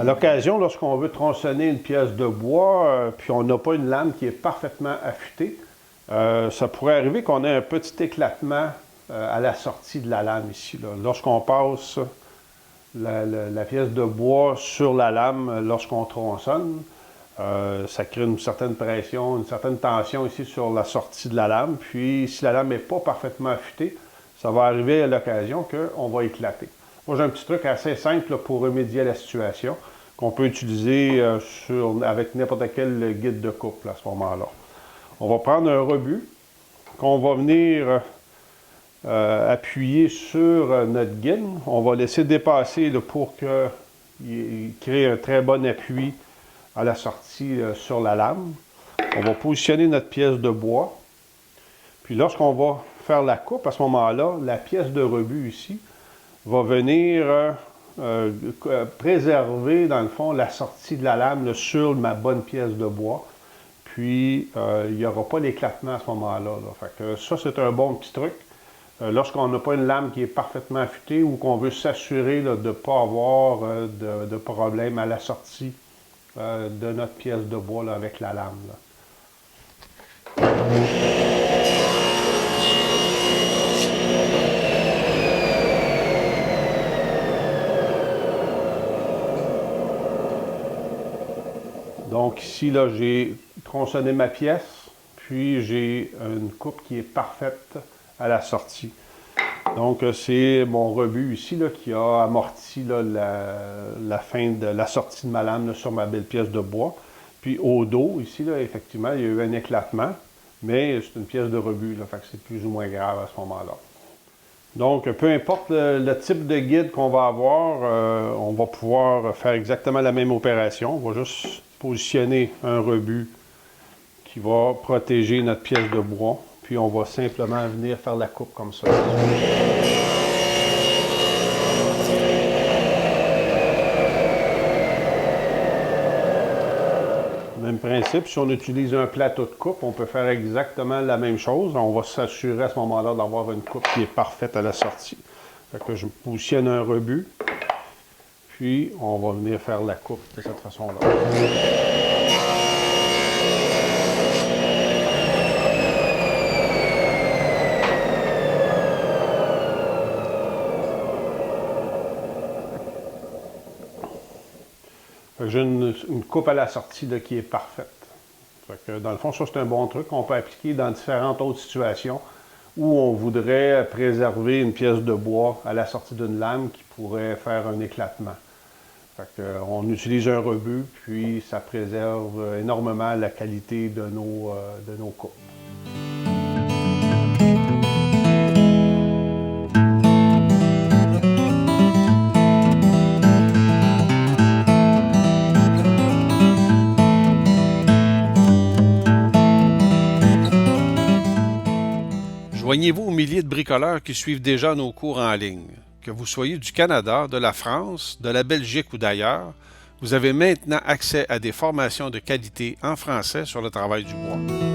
À l'occasion, lorsqu'on veut tronçonner une pièce de bois, puis on n'a pas une lame qui est parfaitement affûtée, ça pourrait arriver qu'on ait un petit éclatement à la sortie de la lame ici. Lorsqu'on passe la pièce de bois sur la lame, lorsqu'on tronçonne, ça crée une certaine pression, une certaine tension ici sur la sortie de la lame. Puis, si la lame n'est pas parfaitement affûtée, ça va arriver à l'occasion qu'on va éclater. Moi, j'ai un petit truc assez simple là, pour remédier à la situation qu'on peut utiliser avec n'importe quel guide de couple à ce moment-là. On va prendre un rebut qu'on va venir appuyer sur notre guide. On va laisser dépasser là, pour qu'il crée un très bon appui à la sortie sur la lame. On va positionner notre pièce de bois. Puis lorsqu'on va faire la coupe, à ce moment-là, la pièce de rebut ici va venir préserver, dans le fond, la sortie de la lame là, sur ma bonne pièce de bois. Puis, il n'y aura pas l'éclatement à ce moment-là. Fait que ça, c'est un bon petit truc. Lorsqu'on n'a pas une lame qui est parfaitement affûtée ou qu'on veut s'assurer de ne pas avoir de problème à la sortie de notre pièce de bois là, avec la lame. Là. Donc ici, là, j'ai tronçonné ma pièce, puis j'ai une coupe qui est parfaite à la sortie. Donc c'est mon rebut ici là, qui a amorti là, la fin de la sortie de ma lame là, sur ma belle pièce de bois. Puis au dos, ici, là, effectivement, il y a eu un éclatement, mais c'est une pièce de rebut, là, fait que c'est plus ou moins grave à ce moment-là. Donc, peu importe le type de guide qu'on va avoir, on va pouvoir faire exactement la même opération. On va juste positionner un rebut qui va protéger notre pièce de bois. Puis on va simplement venir faire la coupe comme ça. Même principe, si on utilise un plateau de coupe, on peut faire exactement la même chose. On va s'assurer à ce moment-là d'avoir une coupe qui est parfaite à la sortie. Fait que je positionne un rebut, puis on va venir faire la coupe de cette façon-là. J'ai une coupe à la sortie là, qui est parfaite. Fait que, dans le fond, ça c'est un bon truc qu'on peut appliquer dans différentes autres situations où on voudrait préserver une pièce de bois à la sortie d'une lame qui pourrait faire un éclatement. Fait que, on utilise un rebut, puis ça préserve énormément la qualité de nos coupes. Joignez-vous aux milliers de bricoleurs qui suivent déjà nos cours en ligne. Que vous soyez du Canada, de la France, de la Belgique ou d'ailleurs, vous avez maintenant accès à des formations de qualité en français sur le travail du bois.